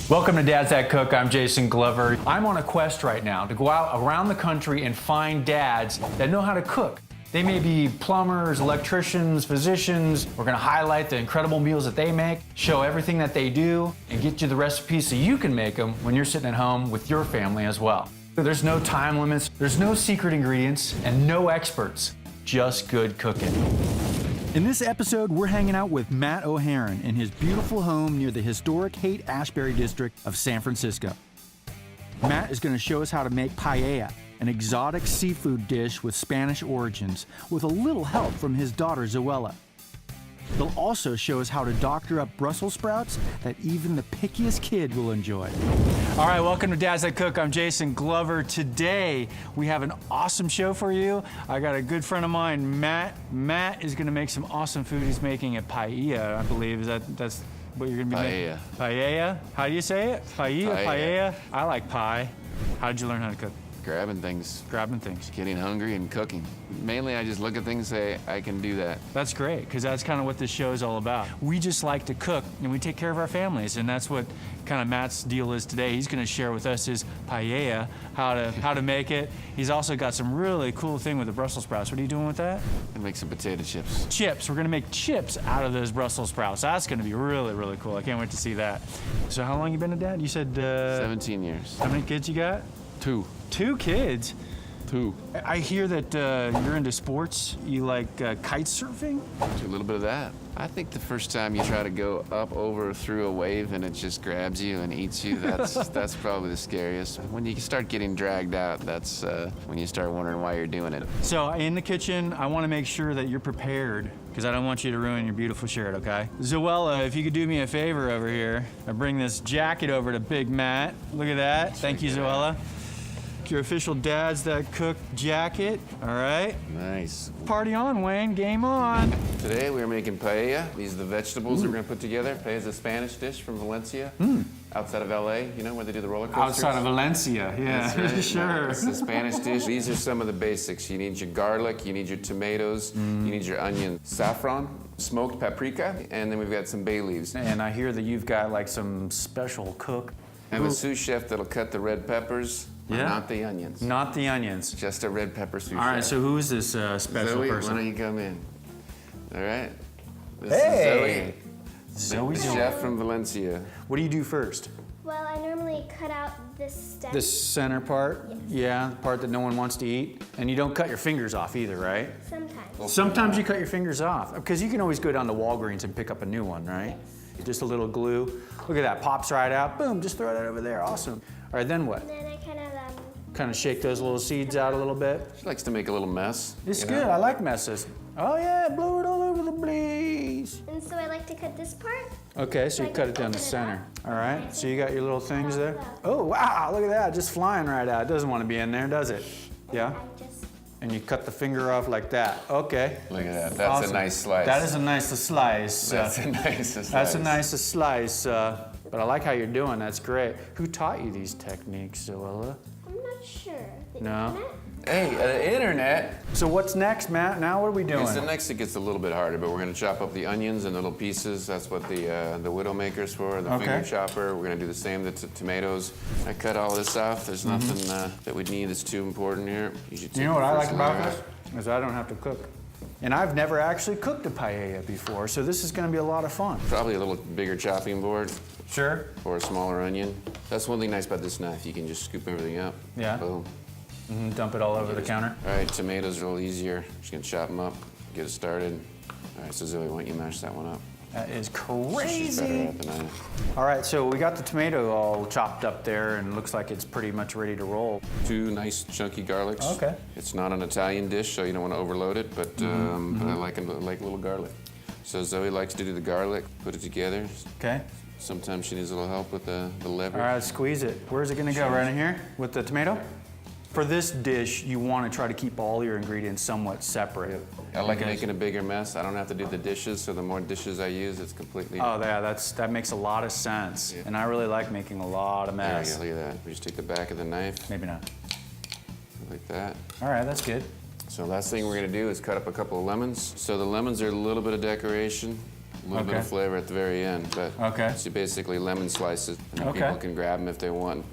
Welcome to Dad's That Cook. I'm Jason Glover. I'm on a quest right now to go out around the country and find dads that know how to cook. They may be plumbers, electricians, physicians. We're gonna highlight the incredible meals that they make, show everything that they do, and get you the recipes so you can make them when you're sitting at home with your family as well. There's no time limits, there's no secret ingredients, and no experts, just good cooking. In this episode, we're hanging out with Matt O'Haron in his beautiful home near the historic Haight-Ashbury district of San Francisco. Matt is going to show us how to make paella, an exotic seafood dish with Spanish origins, with a little help from his daughter Zoella. He'll also show us how to doctor up Brussels sprouts that even the pickiest kid will enjoy. All right, welcome to Dad's That Cook. I'm Jason Glover. Today, we have an awesome show for you. I got a good friend of mine, Matt. Matt is gonna make some awesome food. He's making a paella, I believe. That's what you're gonna be making? Paella. How do you say it? Paella. I like pie. How did you learn how to cook? Grabbing things. Getting hungry and cooking. Mainly, I just look at things and say, I can do that. That's great, because that's kind of what this show is all about. We just like to cook, and we take care of our families, and that's what kind of Matt's deal is today. He's going to share with us his paella, how to make it. He's also got some really cool thing with the Brussels sprouts. What are you doing with that? And make some potato chips. Chips. We're going to make chips out of those Brussels sprouts. That's going to be really, really cool. I can't wait to see that. So how long you been a dad? You said... 17 years. How many kids you got? 2. 2 kids? 2. I hear that you're into sports. You like kite surfing? Do a little bit of that. I think the first time you try to go up, over, through a wave and it just grabs you and eats you, that's probably the scariest. When you start getting dragged out, that's when you start wondering why you're doing it. So in the kitchen, I want to make sure that you're prepared because I don't want you to ruin your beautiful shirt, okay? Zoella, if you could do me a favor over here, I bring this jacket over to Big Matt. Look at that. Thank you, Zoella. Your official Dad's That Cook jacket, all right? Nice. Party on, Wayne, game on. Today we're making paella. These are the vegetables we're gonna put together. Paella is a Spanish dish from Valencia, outside of LA, you know, where they do the roller coasters. Outside of Valencia, yeah, That's right. sure. It's a Spanish dish. These are some of the basics. You need your garlic, you need your tomatoes, you need your onion, saffron, smoked paprika, and then we've got some bay leaves. And I hear that you've got like some special cook. I have a sous chef that'll cut the red peppers, not the onions. Not the onions. Just a red pepper sous chef. All right, so who is this special Zoe, person? why don't you come in? All right. This Hey! is Zoe. The chef from Valencia. What do you do first? Well, I normally cut out this stem. This center part? Yes. Yeah, the part that no one wants to eat. And you don't cut your fingers off either, right? Sometimes. Sometimes you cut your fingers off, because you can always go down to Walgreens and pick up a new one, right? Just a little glue. Look at that, pops right out. Boom, just throw that over there, awesome. All right, then what? And then I Kind of shake those little seeds out a little bit. She likes to make a little mess. It's you good, know? I like messes. Oh yeah, blow it all over the place. and so I like to cut this part. Okay, so you I cut can it down the open it center. up. All right, so you got your little things there. Wow. Oh wow, look at that, just flying right out. It doesn't want to be in there, does it? Yeah? I just, And you cut the finger off like that. Okay. Look at that. That's Awesome. a nice slice. That is a nice slice. That's a nice slice. That's a nice slice. But I like how you're doing. That's great. Who taught you these techniques, Zoella? I'm not sure. The No. internet? Hey, the internet. So what's next, Matt? Now what are we doing? So next it gets a little bit harder, but we're gonna chop up the onions in little pieces. That's what the Widowmaker's for, the finger chopper. We're gonna do the same with the tomatoes. I cut all this off. There's nothing that we need that's too important here. You know what I like about this? Is I don't have to cook. And I've never actually cooked a paella before, so this is gonna be a lot of fun. Probably a little bigger chopping board. Sure. Or a smaller onion. That's one thing nice about this knife. You can just scoop everything up. Yeah. Boom. Dump it all over the counter. All right, tomatoes are a little easier. Just gonna chop them up, get it started. All right, so Zoe, why don't you mash that one up? That is She's better crazy. at the knife. All right, so we got the tomato all chopped up there and looks like it's pretty much ready to roll. 2 nice chunky garlics. Okay. It's not an Italian dish, so you don't want to overload it, but I like a little garlic. So Zoe likes to do the garlic, put it together. Okay. Sometimes she needs a little help with the lever. All right, squeeze it. Where's it gonna go? Right in here with the tomato? For this dish, you want to try to keep all your ingredients somewhat separate. I like making a bigger mess. I don't have to do the dishes, so the more dishes I use, it's completely... Oh, yeah, that makes a lot of sense. Yeah. And I really like making a lot of There mess. you go, look at that. We just take the back of the knife, Maybe not. like that. All right, that's good. So last thing we're gonna do is cut up a couple of lemons. So the lemons are a little bit of decoration. A little bit of flavor at the very end, but it's basically lemon slices. And people can grab them if they want.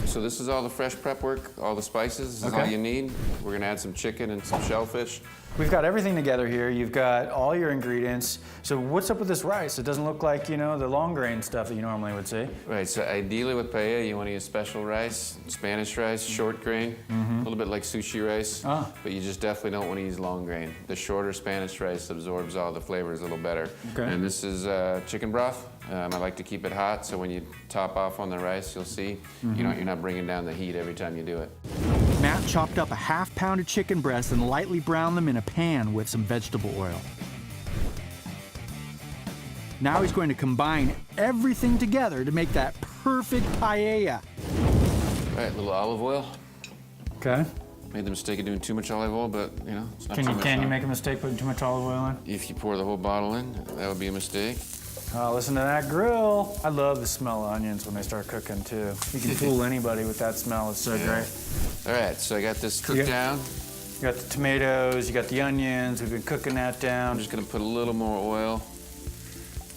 So this is all the fresh prep work, all the spices. This is all you need. We're gonna add some chicken and some shellfish. We've got everything together here. You've got all your ingredients. So what's up with this rice? It doesn't look like, you know, the long grain stuff that you normally would see. Right, so ideally with paella, you want to use special rice, Spanish rice, short grain, a little bit like sushi rice, but you just definitely don't want to use long grain. The shorter Spanish rice absorbs all the flavors a little better. And this is chicken broth. I like to keep it hot, so when you top off on the rice, you'll see, you know, you're not bringing down the heat every time you do it. Matt chopped up a half-pounded chicken breast and lightly browned them in a pan with some vegetable oil. Now he's going to combine everything together to make that perfect paella. All right, a little olive oil. Okay. Made the mistake of doing too much olive oil, but you know, it's not too much. Can you make a mistake putting too much olive oil in? If you pour the whole bottle in, that would be a mistake. Oh, listen to that grill. I love the smell of onions when they start cooking too. You can fool anybody with that smell. It's so great. All right, so I got this cooked down. You got the tomatoes, you got the onions. We've been cooking that down. I'm just gonna put a little more oil.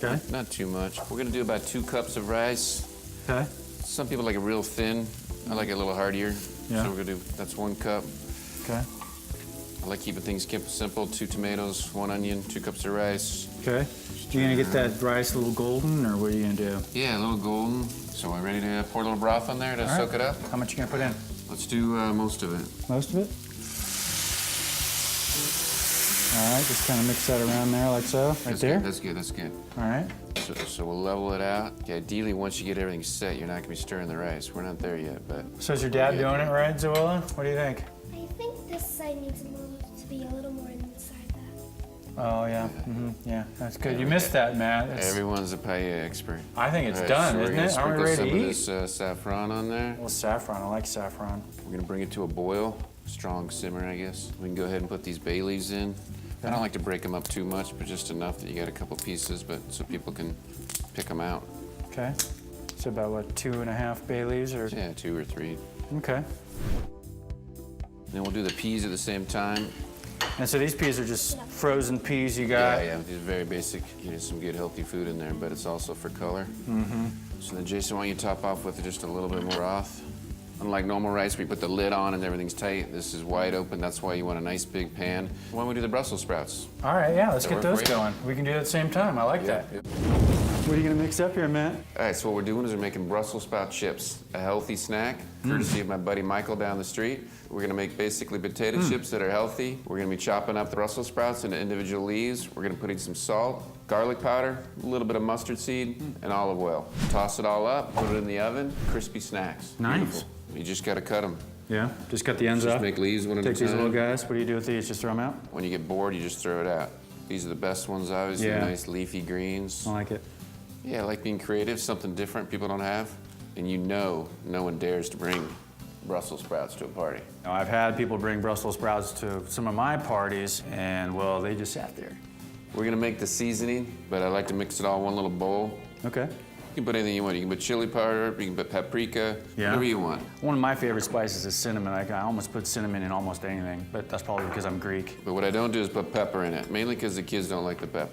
Okay. Not too much. We're gonna do about 2 cups of rice. Okay. Some people like it real thin. I like it a little heartier. Yeah. So we're gonna do, that's 1 cup. Okay. I like keeping things simple. 2 tomatoes, 1 onion, 2 cups of rice. Okay. You gonna get that rice a little golden, or what are you gonna do? Yeah, a little golden. So we're ready to pour a little broth on there to soak it up? How much you gonna put in? Let's do most of it. Most of it? All right, just kind of mix that around there like so, right That's there. Good, that's good, that's good. All right. So we'll level it out. Yeah, ideally, once you get everything set, you're not gonna be stirring the rice. We're not there yet, but. So is your dad doing it right, Zoella? What do you think? I think this side needs to be a little more inside that. Oh yeah, yeah, that's good. You missed that, Matt. Everyone's a paella expert. I think it's All right, done, so isn't it? Aren't we ready to eat? Some of this saffron on there. Well, saffron. I like saffron. We're gonna bring it to a boil, strong simmer, I guess. We can go ahead and put these bay leaves in. I don't like to break them up too much, but just enough that you got a couple pieces, but so people can pick them out. Okay. So about what, 2.5 bay leaves, or? Yeah, 2 or 3. Okay. Then we'll do the peas at the same time. And so these peas are just frozen peas you got? Yeah, these very basic. You know, some good healthy food in there, but it's also for color. So then, Jason, why don't you top off with just a little bit more broth? Unlike normal rice, we put the lid on and everything's tight. This is wide open. That's why you want a nice big pan. Why don't we do the Brussels sprouts? All right, yeah, let's get work those for you? going. We can do it at the same time. I like that. Yeah. What are you gonna mix up here, Matt? All right, so what we're doing is we're making Brussels sprout chips, a healthy snack, courtesy of my buddy Michael down the street. We're gonna make basically potato chips that are healthy. We're gonna be chopping up the Brussels sprouts into individual leaves. We're gonna put in some salt, garlic powder, a little bit of mustard seed, and olive oil. Toss it all up, put it in the oven, crispy snacks. Nice. Beautiful. You just gotta cut them. Yeah, just cut the ends Just off. make leaves one at a Take these time. little guys. What do you do with these? Just throw them out? When you get bored, you just throw it out. These are the best ones, obviously, Yeah. nice leafy greens. I like it. Yeah, I like being creative, something different people don't have. And you know no one dares to bring Brussels sprouts to a party. Now, I've had people bring Brussels sprouts to some of my parties, and well, they just sat there. We're gonna make the seasoning, but I like to mix it all in one little bowl. Okay. You can put anything you want. You can put chili powder, you can put paprika, whatever you want. One of my favorite spices is cinnamon. I almost put cinnamon in almost anything, but that's probably because I'm Greek. But what I don't do is put pepper in it, mainly because the kids don't like the pepper.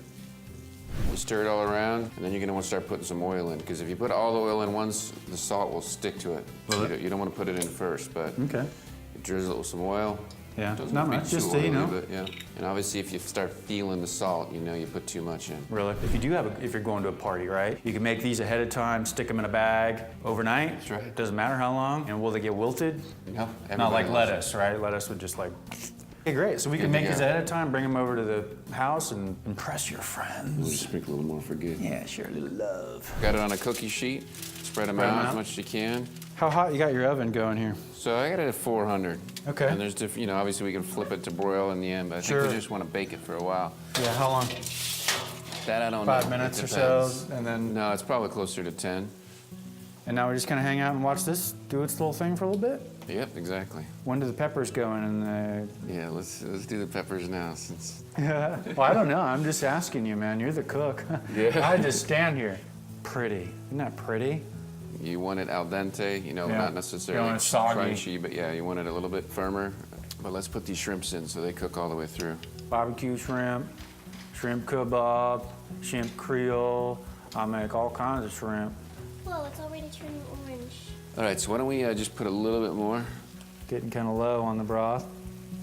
You stir it all around, and then you're gonna want to start putting some oil in, because if you put all the oil in once, the salt will stick to it. So you don't want to put it in first, but Okay. you drizzle it with some oil. Yeah, Doesn't not be much, too just so you oily, know. But yeah. And obviously, if you start feeling the salt, you know you put too much in. Really? If you do if you're going to a party, right? You can make these ahead of time, stick them in a bag overnight. That's right. Doesn't matter how long. And will they get wilted? No, Not like everybody loves lettuce, right? Lettuce would just like. Okay, great. So we can Good make to these go. ahead of time, bring them over to the house, and impress your We'll friends. just sprinkle a little more for good. Yeah, sure, a little love. Got it on a cookie sheet. Spread them Spread 'em out out. as much as you can. How hot you got your oven going here? So I got it at 400. Okay. And there's different, you know, obviously we can flip it to broil in the end, but I Sure. think we just want to bake it for a while. Yeah, how long? That I don't know. 5 minutes or so, Depends. and then. No, it's probably closer to 10. And now we're just gonna hang out and watch this do its little thing for a little bit. Yep, exactly. When do the peppers go in? And Yeah, let's do the peppers now since. well, I don't know. I'm just asking you, man. You're the cook. Yeah. I just stand here. Pretty. Isn't that pretty? You want it al dente, you know, Yeah. not necessarily You want it soggy. crunchy, but yeah, you want it a little bit firmer. But let's put these shrimps in so they cook all the way through. Barbecue shrimp, shrimp kebab, shrimp creole. I make all kinds of shrimp. Whoa, it's already turning orange. All right, so why don't we just put a little bit more? Getting kind of low on the broth.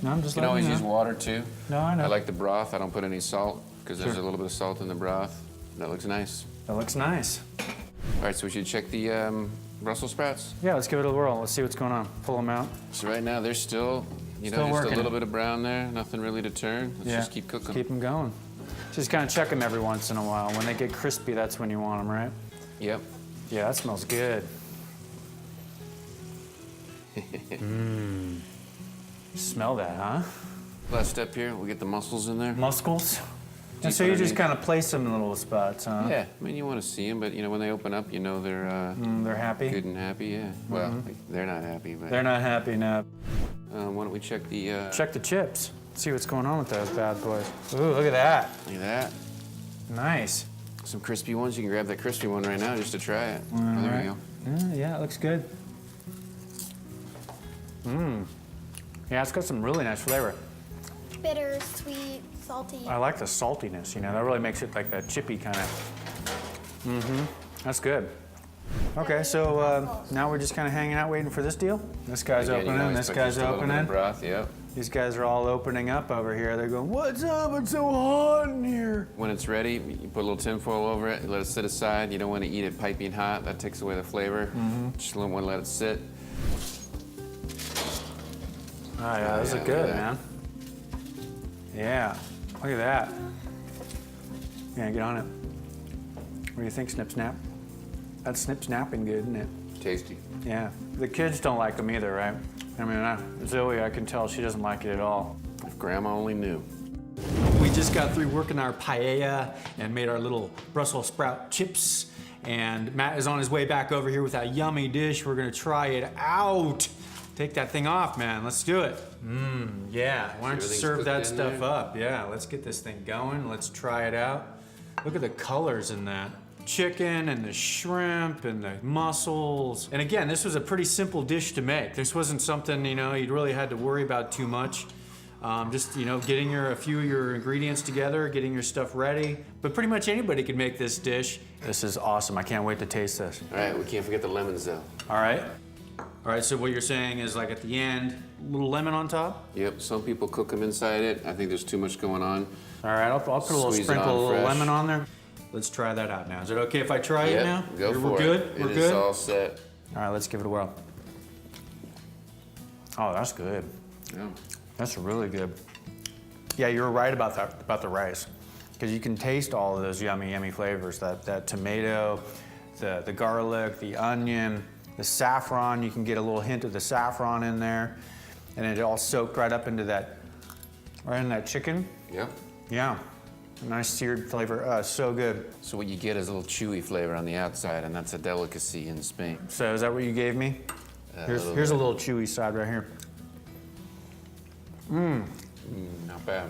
No, I'm just You can always letting use you know. water too. No, I know. I like the broth. I don't put any salt because there's Sure. a little bit of salt in the broth. That looks nice. That looks nice. All right, so we should check the Brussels sprouts. Yeah, let's give it a whirl. Let's see what's going on. Pull them out. So right now they're still, Still just a working little it. bit of brown there. Nothing really to turn. Let's just keep cooking. Keep them going. Just kind of check them every once in a while. When they get crispy, that's when you want them, right? Yep. Yeah, that smells good. Smell that, huh? Last step here, we get the mussels in there. Mussels. And Deep so you just underneath. kind of place them in little spots, huh? Yeah, I mean, you want to see them, but when they open up, they're They're happy. good and happy, yeah. Well, they're not happy, but They're not happy now. why don't we check the, Check the chips. See what's going on with those bad boys. Ooh, look at that. look at that. Nice. Some crispy ones. You can grab that crispy one right now just to try it. Oh, there we go. Yeah, it looks good. Yeah, it's got some really nice flavor. Bitter, sweet, salty. I like the saltiness, that really makes it like that chippy kind of. That's good. Okay, so now we're just kind of hanging out waiting for this deal. This guy's Again, you can opening, always this put guy's just a little bit of opening. broth, yep. These guys are all opening up over here. They're going, what's up? It's so hot in here. When it's ready, you put a little tin foil over it, let it sit aside. You don't want to eat it piping hot. That takes away the flavor. Just want to let it sit. Oh, yeah, those yeah, are look good, at that. man. Yeah, look at that. Yeah, get on it. What do you think, Snip Snap? That's snip snapping good, isn't it? Tasty. Yeah. The kids don't like them either, right? I mean, Zoe, I can tell she doesn't like it at all. If Grandma only knew. We just got through working our paella and made our little Brussels sprout chips. And Matt is on his way back over here with that yummy dish. We're gonna try it out. Take that thing off, man. Let's do it. Yeah. Why don't you Everything's serve cooked that in stuff there? up? Yeah, let's get this thing going. Let's try it out. Look at the colors in that. Chicken and the shrimp and the mussels. And again, this was a pretty simple dish to make. This wasn't something, you really had to worry about too much. Just, getting a few of your ingredients together, getting your stuff ready. But pretty much anybody could make this dish. This is awesome. I can't wait to taste this. All right, we can't forget the lemons though. All right. All right, so what you're saying is like at the end, a little lemon on top? Yep, some people cook them inside it. I think there's too much going on. All right, I'll put a little Squeeze it sprinkle, on a little fresh. lemon on there. Let's try that out now. Is it okay if I try it Yep, now? go for We're it. good? We're It good? is all set. All right, let's give it a whirl. Oh, that's good. Yeah. That's really good. Yeah, you were right about that, about the rice. Because you can taste all of those yummy, yummy flavors. That tomato, the garlic, the onion, the saffron. You can get a little hint of the saffron in there. And it all soaked right up into that, right in that chicken. Yep. Yeah, a nice seared flavor. So good. So what you get is a little chewy flavor on the outside, and that's a delicacy in Spain. So is that what you gave me? Here's little a bit. little chewy side right here. Not bad.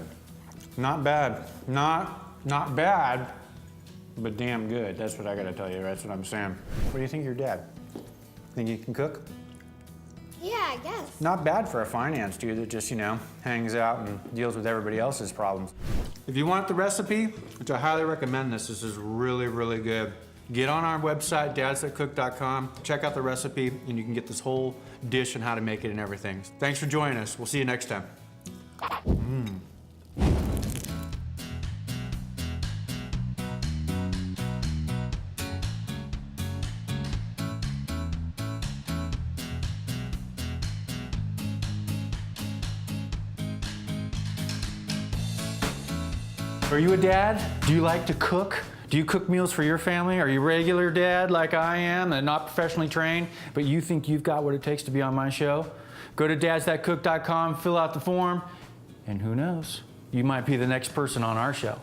Not bad. Not bad, but damn good. That's what I gotta tell you. That's what I'm saying. What do you think of your dad? Think he can cook? Yeah, I guess. Not bad for a finance dude that just, hangs out and deals with everybody else's problems. If you want the recipe, which I highly recommend this is really, really good. Get on our website, dadsthatcook.com, check out the recipe, and you can get this whole dish and how to make it and everything. Thanks for joining us. We'll see you next time. Are you a dad? Do you like to cook? Do you cook meals for your family? Are you a regular dad like I am and not professionally trained, but you think you've got what it takes to be on my show? Go to dadsthatcook.com, fill out the form, and who knows? You might be the next person on our show.